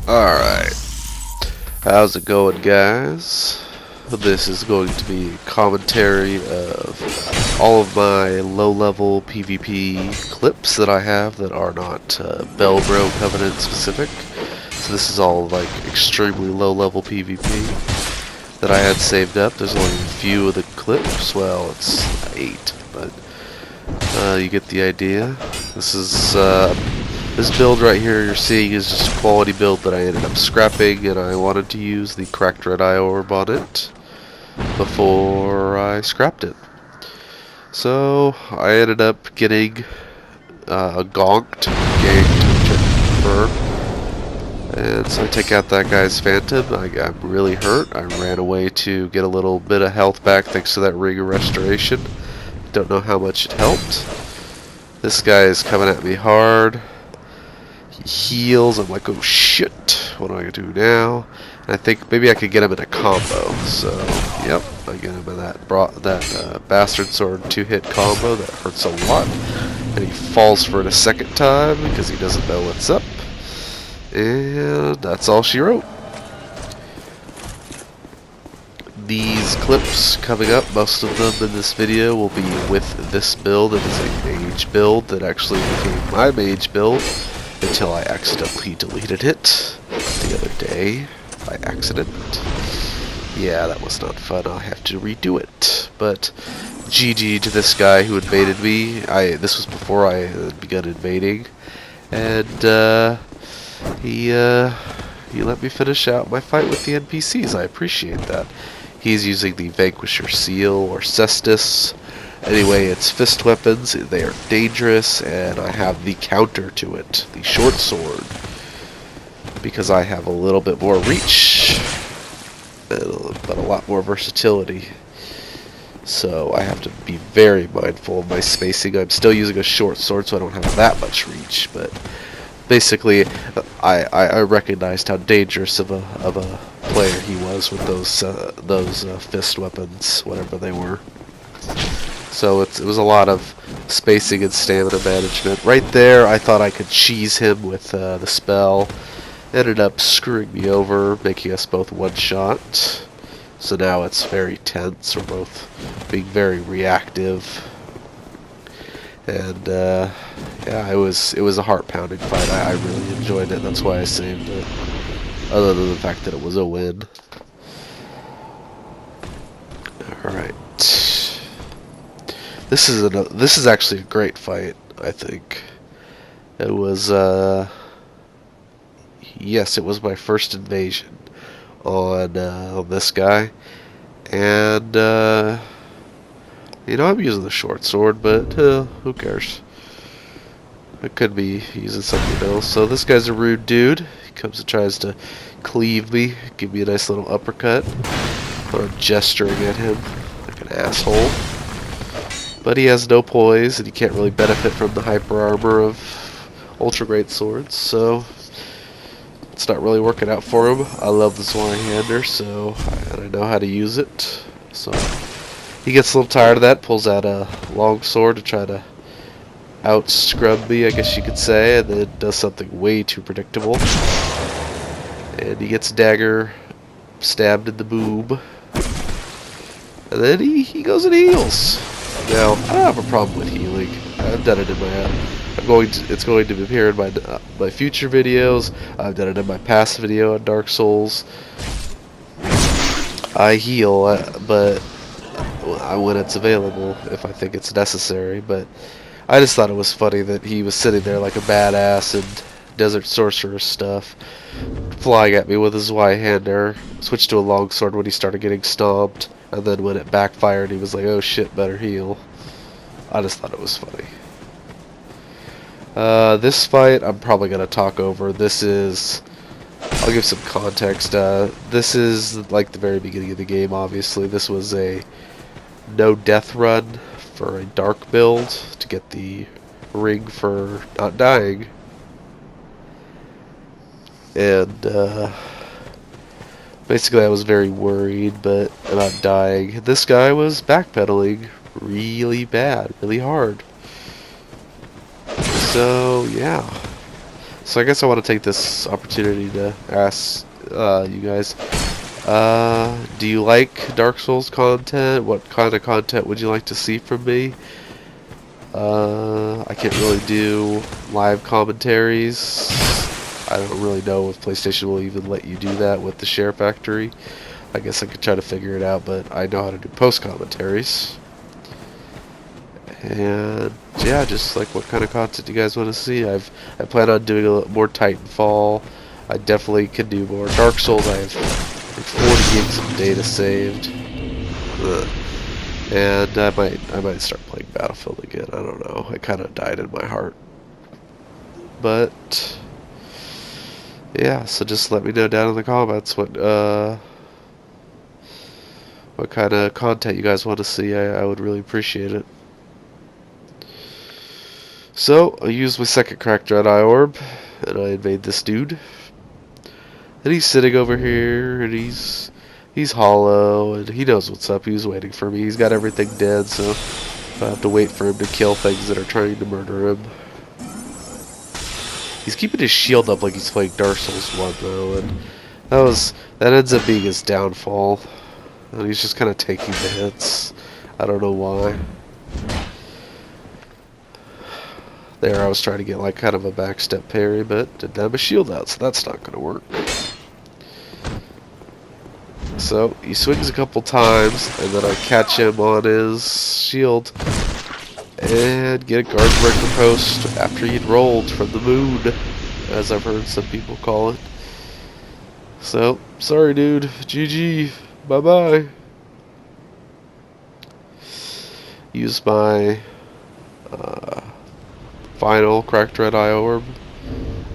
Alright, how's it going, guys? This is going to be commentary of all of my low-level PvP clips that I have that are not Belbro Covenant specific. So this is all like extremely low-level PvP that I had saved up. There's only a few of the clips, well, it's 8, but you get the idea. This is this build right here you're seeing is just a quality build that I ended up scrapping, and I wanted to use the cracked red eye orb on it before I scrapped it. So I ended up getting ganked, which I prefer. And so I take out that guy's phantom. I'm really hurt. I ran away to get a little bit of health back thanks to that ring of restoration. Don't know how much it helped. This guy is coming at me hard. Heals. I'm like, oh shit, what do I do now? And I think maybe I could get him in a combo. So, yep, I get him in that bastard sword 2-hit combo that hurts a lot. And he falls for it a second time because he doesn't know what's up. And that's all she wrote. These clips coming up, most of them in this video will be with this build. It is a mage build that actually became my mage build until I accidentally deleted it the other day by accident. Yeah, that was not fun. I'll have to redo it. But GG to this guy who invaded me. This was before I had begun invading, and he let me finish out my fight with the NPCs. I appreciate that. He's using the Vanquisher Seal or Cestus. Anyway, it's fist weapons. They are dangerous, and I have the counter to it, the short sword, because I have a little bit more reach, but a lot more versatility. So I have to be very mindful of my spacing. I'm still using a short sword, so I don't have that much reach, but basically, I recognized how dangerous of a player he was with those fist weapons, whatever they were. So it was a lot of spacing and stamina management. Right there, I thought I could cheese him with the spell. Ended up screwing me over, making us both one-shot. So now it's very tense. We're both being very reactive. And yeah, it was a heart-pounding fight. I really enjoyed it. That's why I saved it. Other than the fact that it was a win. All right. This is actually a great fight, I think. It was yes, it was my first invasion on this guy, and you know, I'm using the short sword, but who cares? I could be using something else. So this guy's a rude dude. He comes and tries to cleave me, give me a nice little uppercut. I'm gesturing at him like an asshole. But he has no poise, and he can't really benefit from the hyper armor of ultra great swords, so it's not really working out for him. I love the Zweihander, so I know how to use it. So he gets a little tired of that, pulls out a long sword to try to out-scrub me, I guess you could say, and then does something way too predictable. And he gets a dagger stabbed in the boob. And then he goes and heals. Now, I don't have a problem with healing. I've done it in my it's going to appear in my future videos. I've done it in my past video on Dark Souls. I heal, but when it's available, if I think it's necessary. But I just thought it was funny that he was sitting there like a badass and Desert Sorcerer stuff, flying at me with his Zweihander. Switched to a longsword when he started getting stomped. And then when it backfired, he was like, oh shit, better heal. I just thought it was funny. This fight, I'm probably going to talk over. I'll give some context. This is like the very beginning of the game, obviously. This was a no death run for a dark build to get the ring for not dying. And, basically, I was very worried about dying. This guy was backpedaling really bad, really hard. So, yeah. So I guess I want to take this opportunity to ask you guys, do you like Dark Souls content? What kind of content would you like to see from me? I can't really do live commentaries. I don't really know if PlayStation will even let you do that with the SHAREfactory. I guess I could try to figure it out, but I know how to do post commentaries. And yeah, just like what kind of content you guys want to see. I plan on doing a little more Titanfall. I definitely can do more Dark Souls. I have like 40 gigs of data saved. Ugh. And I might start playing Battlefield again. I don't know. It kind of died in my heart. But yeah, so just let me know down in the comments what kind of content you guys want to see. I would really appreciate it. So I used my second cracked red eye orb, and I invade this dude. And he's sitting over here, and he's hollow, and he knows what's up. He's waiting for me. He's got everything dead, so I have to wait for him to kill things that are trying to murder him. He's keeping his shield up like he's playing Dark Souls 1, though, and that ends up being his downfall. And he's just kind of taking the hits. I don't know why. There, I was trying to get like kind of a backstep parry, but didn't have a shield out, so that's not going to work. So he swings a couple times, and then I catch him on his shield and get a guard breaker post after he'd rolled from the moon, as I've heard some people call it. So, sorry dude, GG, bye bye. Use my final cracked red eye orb,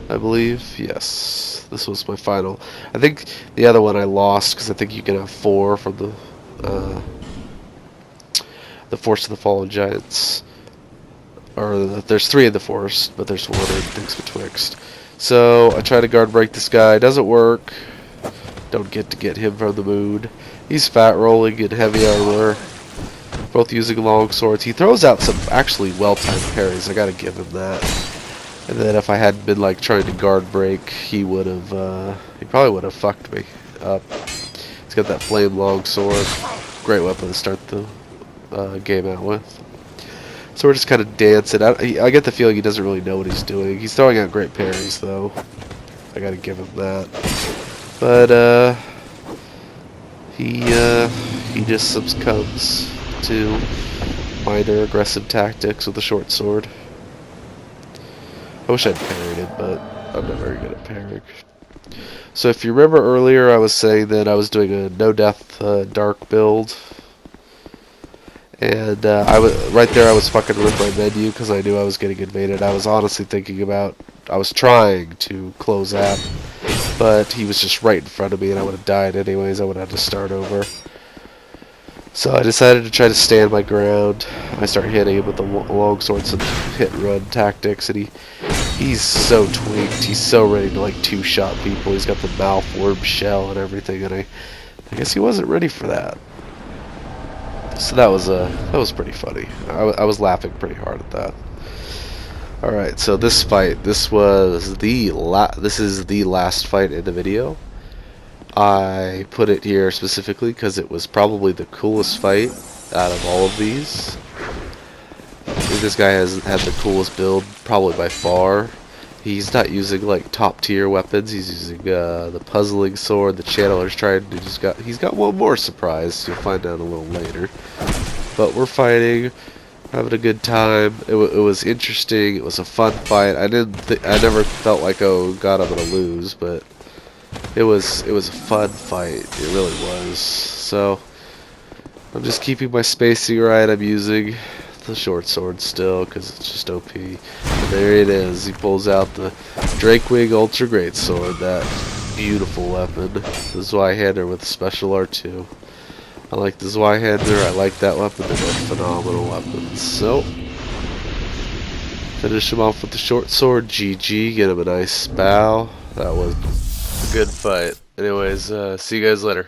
I believe. Yes, this was my final. I think the other one I lost because I think you can have 4 from the Force of the Fallen Giants. Or there's 3 in the Forest, but there's 1 in things betwixt. So I try to guard break this guy. Doesn't work. Don't get to get him from the moon. He's fat rolling in heavy armor. Both using long swords. He throws out some actually well-timed parries. I gotta give him that. And then if I hadn't been like trying to guard break, he would have. He probably would have fucked me up. He's got that flame long sword. Great weapon to start the game out with. So we're just kind of dancing. I get the feeling he doesn't really know what he's doing. He's throwing out great parries though. I gotta give him that. But he just succumbs to minor aggressive tactics with a short sword. I wish I'd parried it, but I'm not very good at parrying. So if you remember earlier, I was saying that I was doing a no-death dark build. And I was fucking with my menu because I knew I was getting invaded. I was honestly thinking about, I was trying to close out, but he was just right in front of me and I would have died anyways. I would have had to start over. So I decided to try to stand my ground. I start hitting him with the long swords and hit and run tactics, and he's so tweaked. He's so ready to like two-shot people. He's got the mouth orb shell and everything, and I guess he wasn't ready for that. So that was pretty funny. I was laughing pretty hard at that. All right, so this fight, this is the last fight in the video. I put it here specifically because it was probably the coolest fight out of all of these. I think this guy had the coolest build, probably by far. He's not using like top tier weapons. He's using the puzzling sword. The channeler's trying to he's got one more surprise. You'll find out a little later. But we're fighting, having a good time. It was interesting. It was a fun fight. I never felt like, oh god, I'm gonna lose, but it was a fun fight. It really was. So I'm just keeping my spacing right. I'm using the short sword still because it's just OP. And there it is. He pulls out the Drakewing Ultra Great Sword, that beautiful weapon. The Zweihander with special R2. I like the Zweihander. I like that weapon. They're both phenomenal weapons. So finish him off with the short sword. GG. Get him a nice bow. That was a good fight. Anyways, see you guys later.